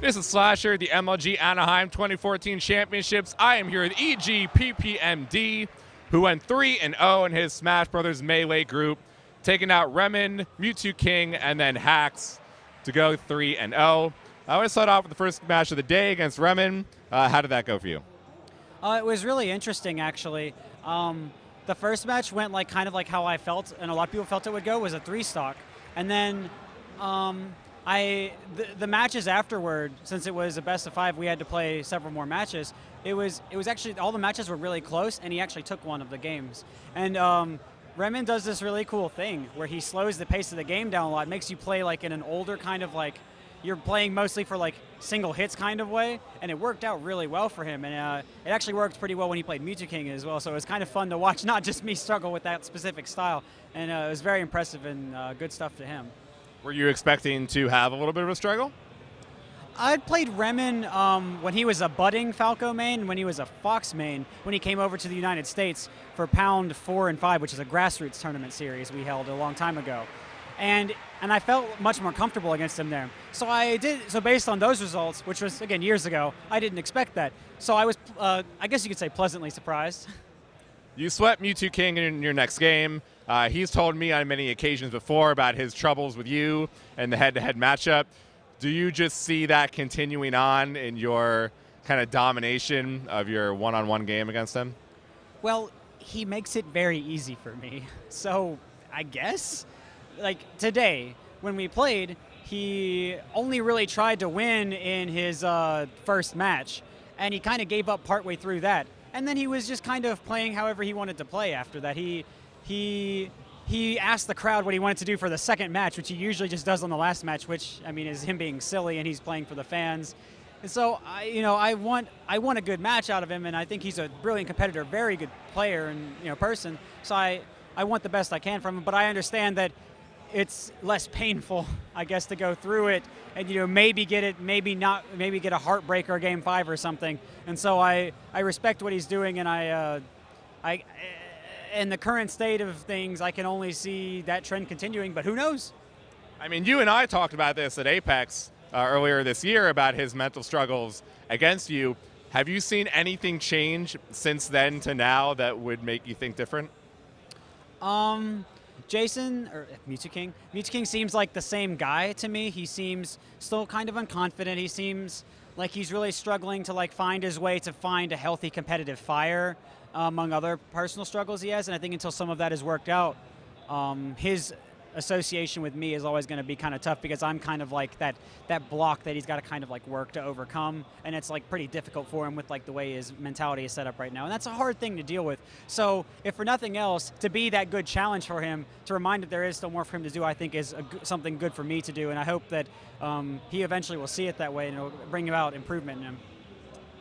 This is Slasher, the MLG Anaheim 2014 Championships. I am here with EG PPMD, who went 3-0 in his Smash Brothers Melee group, taking out Remen, Mewtwo King, and then Hacks to go 3-0. I want to start off with the first match of the day against Remen. How did that go for you? It was really interesting, actually. The first match went kind of like how I felt, and a lot of people felt it would go, was a 3-stock. And then the matches afterward, since it was a best of 5, we had to play several more matches. It was actually, all the matches were really close, and he actually took one of the games. And Remen does this really cool thing where he slows the pace of the game down a lot, makes you play in an older kind of you're playing mostly for single hits kind of way, and it worked out really well for him. And it actually worked pretty well when he played Mewtwo King as well, so it was kind of fun to watch, not just me struggle with that specific style. And it was very impressive and good stuff to him. Were you expecting to have a little bit of a struggle? I'd played Remen when he was a budding Falco main, and when he was a Fox main, when he came over to the United States for Pound 4 and 5, which is a grassroots tournament series we held a long time ago. And I felt much more comfortable against him there. So based on those results, which was, again, years ago, I didn't expect that. So I was, I guess you could say, pleasantly surprised. You swept Mewtwo King in your next game. He's told me on many occasions before about his troubles with you and the head-to-head matchup. Do you just see that continuing on in your kind of domination of your one-on-one game against him? Well, he makes it very easy for me. So I guess, today, when we played, he only really tried to win in his first match, and he kind of gave up partway through that. And then he was just kind of playing however he wanted to play after that. He asked the crowd what he wanted to do for the second match, which he usually just does on the last match, which, I mean, is him being silly, and he's playing for the fans. And so, I want a good match out of him, and I think he's a brilliant competitor, very good player and, person. So I want the best I can from him, but I understand that it's less painful, I guess, to go through it and, maybe get it, maybe not, maybe get a heartbreaker game 5 or something. And so I respect what he's doing, and in the current state of things, I can only see that trend continuing, but who knows? I mean, you and I talked about this at Apex earlier this year about his mental struggles against you. Have you seen anything change since then to now that would make you think different? Jason, or Mewtwo King seems like the same guy to me. He seems still kind of unconfident. He seems like he's really struggling to find his way to find a healthy competitive fire, among other personal struggles he has. And I think until some of that is worked out, his association with me is always going to be kind of tough, because I'm kind of that block that he's got to kind of work to overcome, and it's pretty difficult for him with the way his mentality is set up right now, and that's a hard thing to deal with. So if for nothing else, to be that good challenge for him, to remind that there is still more for him to do, I think is something good for me to do, and I hope that he eventually will see it that way, and it'll bring about improvement in him.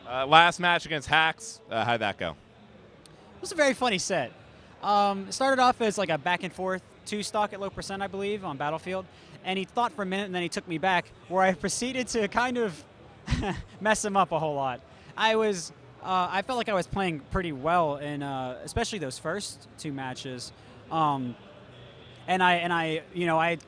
Last match against Hacks, how'd that go? It was a very funny set. It started off as a back and forth 2-stock at low percent, I believe, on Battlefield, and he thought for a minute, and then he took me back, where I proceeded to kind of mess him up a whole lot. I felt like I was playing pretty well in, especially those first 2 matches, and I'd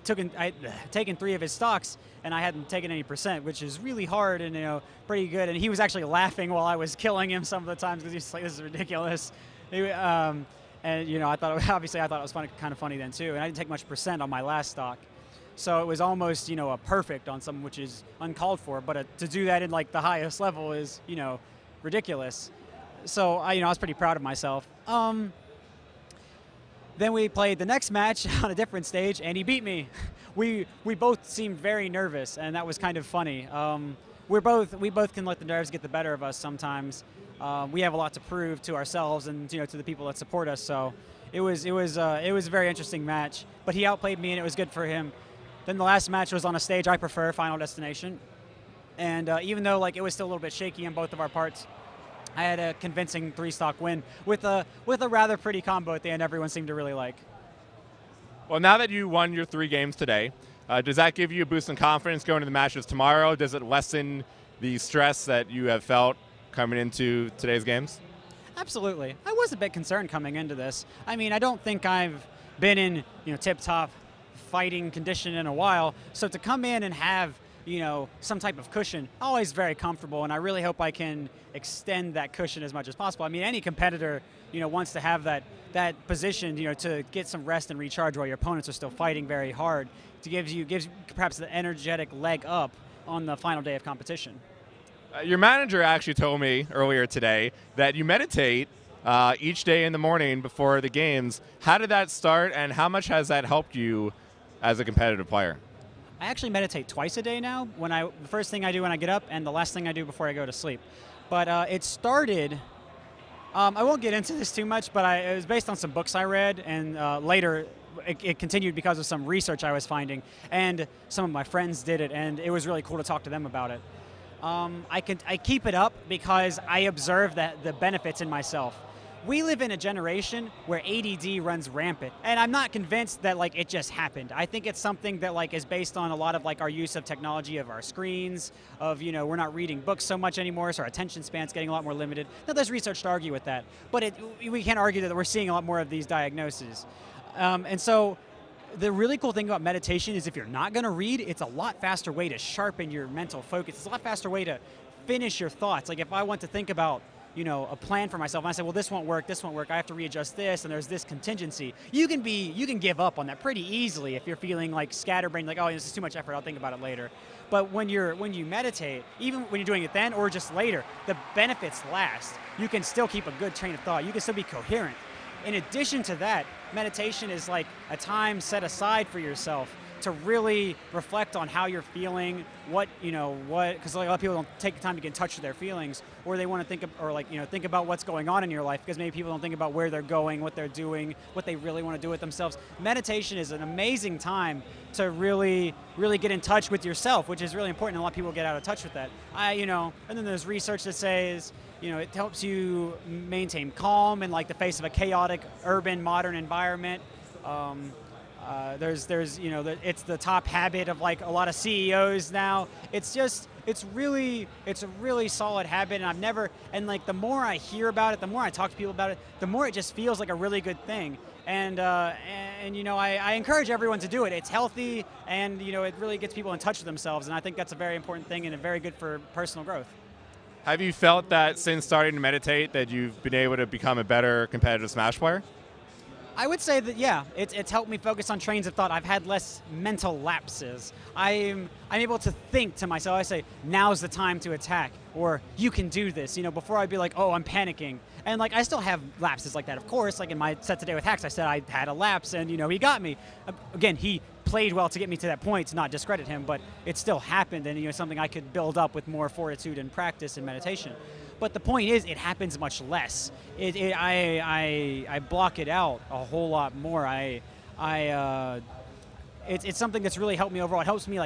taken 3 of his stocks, and I hadn't taken any percent, which is really hard and pretty good. And he was actually laughing while I was killing him some of the times, because he's like, "This is ridiculous." And I thought it was kind of funny then too. And I didn't take much percent on my last stock, so it was almost a perfect on something, which is uncalled for. But to do that in the highest level is ridiculous. So I was pretty proud of myself. Then we played the next match on a different stage, and he beat me. We both seemed very nervous, and that was kind of funny. We both can let the nerves get the better of us sometimes. We have a lot to prove to ourselves and to the people that support us. So it was a very interesting match. But he outplayed me, and it was good for him. Then the last match was on a stage I prefer, Final Destination. And even though it was still a little bit shaky on both of our parts, I had a convincing 3-stock win with a rather pretty combo at the end. Everyone seemed to really like. Well, now that you won your 3 games today, does that give you a boost in confidence going into the matches tomorrow? Does it lessen the stress that you have felt coming into today's games? Absolutely. I was a bit concerned coming into this. I mean, I don't think I've been in tip-top fighting condition in a while, so to come in and have some type of cushion, always very comfortable, and I really hope I can extend that cushion as much as possible. I mean, any competitor, wants to have that position, to get some rest and recharge while your opponents are still fighting very hard, to gives you perhaps the energetic leg up on the final day of competition. Your manager actually told me earlier today that you meditate each day in the morning before the games. How did that start, and how much has that helped you as a competitive player? I actually meditate twice a day now. The first thing I do when I get up, and the last thing I do before I go to sleep. But it started. I won't get into this too much, but it was based on some books I read, and later it continued because of some research I was finding, and some of my friends did it, and it was really cool to talk to them about it. I keep it up because I observe the benefits in myself. We live in a generation where ADD runs rampant, and I'm not convinced that it just happened. I think it's something that is based on a lot of our use of technology, of our screens, of we're not reading books so much anymore, so our attention span's getting a lot more limited. Now there's research to argue with that, but we can't argue that we're seeing a lot more of these diagnoses. And so the really cool thing about meditation is if you're not going to read, it's a lot faster way to sharpen your mental focus. It's a lot faster way to finish your thoughts. Like if I want to think about a plan for myself, and I say, well, this won't work, I have to readjust this, and there's this contingency. You can give up on that pretty easily if you're feeling scatterbrained, oh, this is too much effort, I'll think about it later. But when you meditate, even when you're doing it then or just later, the benefits last. You can still keep a good train of thought. You can still be coherent. In addition to that, meditation is a time set aside for yourself to really reflect on how you're feeling, because a lot of people don't take the time to get in touch with their feelings, or they want to think about what's going on in your life, because maybe people don't think about where they're going, what they're doing, what they really want to do with themselves. Meditation is an amazing time to really get in touch with yourself, which is really important, and a lot of people get out of touch with that. And then there's research that says, it helps you maintain calm in the face of a chaotic, urban, modern environment. It's the top habit of a lot of CEOs now. It's a really solid habit, and the more I hear about it, the more I talk to people about it, the more it just feels like a really good thing. And I encourage everyone to do it. It's healthy, and it really gets people in touch with themselves, and I think that's a very important thing and very good for personal growth. Have you felt that since starting to meditate that you've been able to become a better competitive Smash player? I would say that, yeah, it's helped me focus on trains of thought. I've had less mental lapses. I'm able to think to myself. I say, now's the time to attack, or you can do this. Before I'd be oh, I'm panicking. And I still have lapses like that, of course. In my set today with Hacks, I said I had a lapse, and he got me. Again, he played well to get me to that point, to not discredit him, but it still happened, and something I could build up with more fortitude and practice and meditation. But the point is, it happens much less. I block it out a whole lot more. It's something that's really helped me overall. It helps me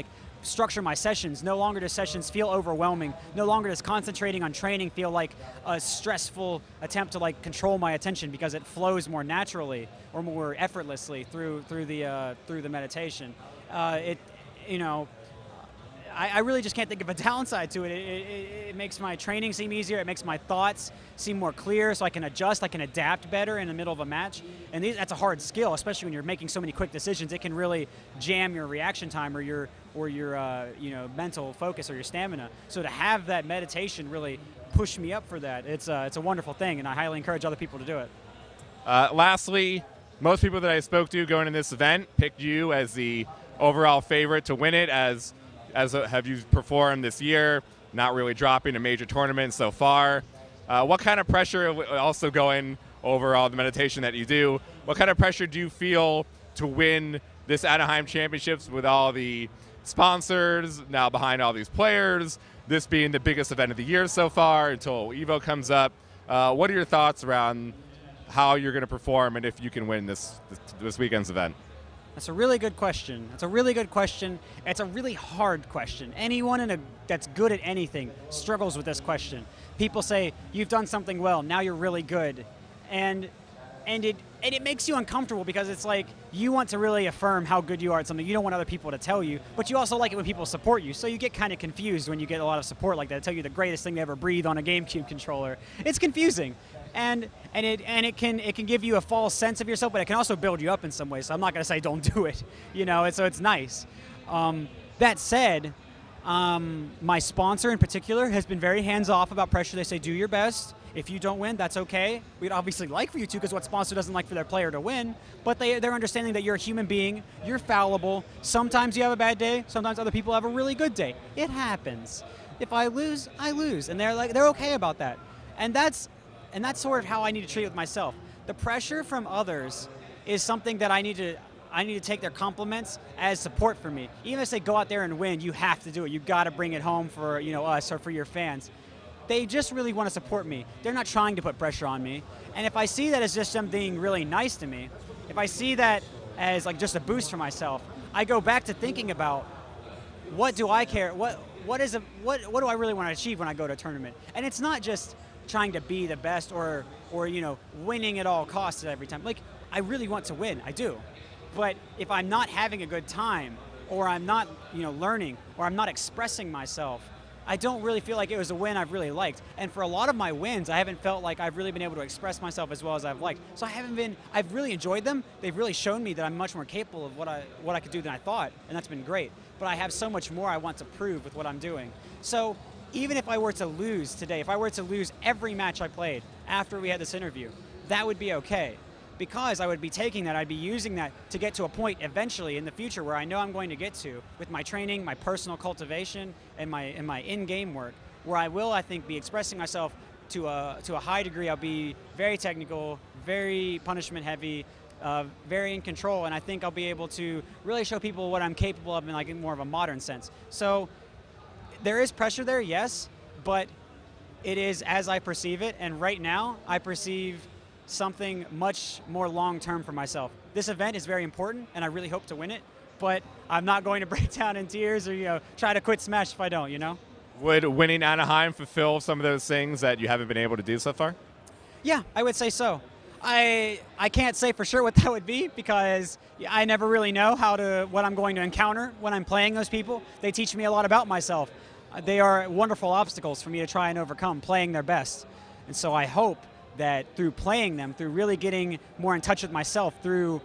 structure my sessions. No longer do sessions feel overwhelming. No longer does concentrating on training feel like a stressful attempt to control my attention, because it flows more naturally or more effortlessly through the meditation. I really just can't think of a downside to it. It makes my training seem easier. It makes my thoughts seem more clear, so I can adjust, I can adapt better in the middle of a match. And that's a hard skill, especially when you're making so many quick decisions. It can really jam your reaction time or your mental focus or your stamina. So to have that meditation really push me up for that, it's a wonderful thing, and I highly encourage other people to do it. Lastly, most people that I spoke to going to this event picked you as the overall favorite to win it, as have you performed this year, not really dropping a major tournament so far. What kind of pressure, also going over all the meditation that you do, what kind of pressure do you feel to win this Anaheim Championships with all the sponsors now behind all these players, this being the biggest event of the year so far until EVO comes up? What are your thoughts around how you're going to perform and if you can win this weekend's event? That's a really good question. It's a really good question. It's a really hard question. Anyone that's good at anything struggles with this question. People say, you've done something well, now you're really good. And it makes you uncomfortable, because it's you want to really affirm how good you are at something. You don't want other people to tell you, but you also like it when people support you. So you get kind of confused when you get a lot of support like that. Tell you the greatest thing to ever breathe on a GameCube controller. It's confusing. And it can give you a false sense of yourself, but it can also build you up in some ways. So I'm not going to say don't do it, so it's nice. That said, My sponsor in particular has been very hands-off about pressure. They say, do your best. If you don't win, that's okay. We'd obviously like for you to, because what sponsor doesn't like for their player to win? But they're understanding that you're a human being, you're fallible. Sometimes you have a bad day, sometimes other people have a really good day. It happens. If I lose, I lose. And they're okay about that. And that's sort of how I need to treat it with myself. The pressure from others is something that I need to take their compliments as support for me. Even if they go out there and win, you have to do it. You've got to bring it home for us or for your fans. They just really want to support me. They're not trying to put pressure on me. And if I see that as just them being really nice to me, if I see that as like just a boost for myself, I go back to thinking about what do I care? What do I really want to achieve when I go to a tournament? And it's not just trying to be the best or winning at all costs every time. Like, I really want to win, I do. But if I'm not having a good time, or I'm not learning, or I'm not expressing myself, I don't really feel like it was a win I've really liked. And for a lot of my wins, I haven't felt like I've really been able to express myself as well as I've liked. So I've really enjoyed them. They've really shown me that I'm much more capable of what I could do than I thought, and that's been great. But I have so much more I want to prove with what I'm doing. So even if I were to lose today, if I were to lose every match I played after we had this interview, that would be okay. Because I would be taking that, I'd be using that to get to a point eventually in the future where I know I'm going to get to with my training, my personal cultivation, and my in-game work, where I will, I think, be expressing myself to a high degree. I'll be very technical, very punishment heavy, very in control, and I think I'll be able to really show people what I'm capable of in more of a modern sense. So there is pressure there, yes, but it is as I perceive it, and right now I perceive something much more long-term for myself. This event is very important, and I really hope to win it, but I'm not going to break down in tears or try to quit Smash if I don't, Would winning Anaheim fulfill some of those things that you haven't been able to do so far? Yeah, I would say so. I can't say for sure what that would be because I never really know what I'm going to encounter when I'm playing those people. They teach me a lot about myself. They are wonderful obstacles for me to try and overcome, playing their best. And so I hope that through playing them, through really getting more in touch with myself, through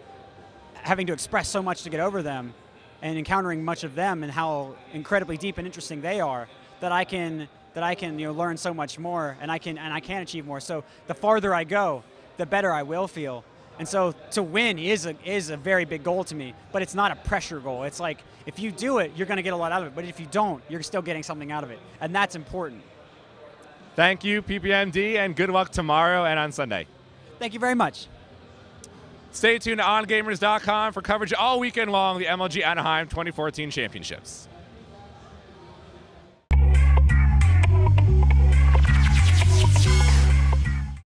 having to express so much to get over them, and encountering much of them and how incredibly deep and interesting they are, that I can learn so much more, and I can achieve more. So the farther I go, the better I will feel. And so to win is a very big goal to me, but it's not a pressure goal. It's like if you do it, you're going to get a lot out of it, but if you don't, you're still getting something out of it, and that's important. Thank you, PPMD, and good luck tomorrow and on Sunday. Thank you very much. Stay tuned to OnGamers.com for coverage all weekend long of the MLG Anaheim 2014 Championships.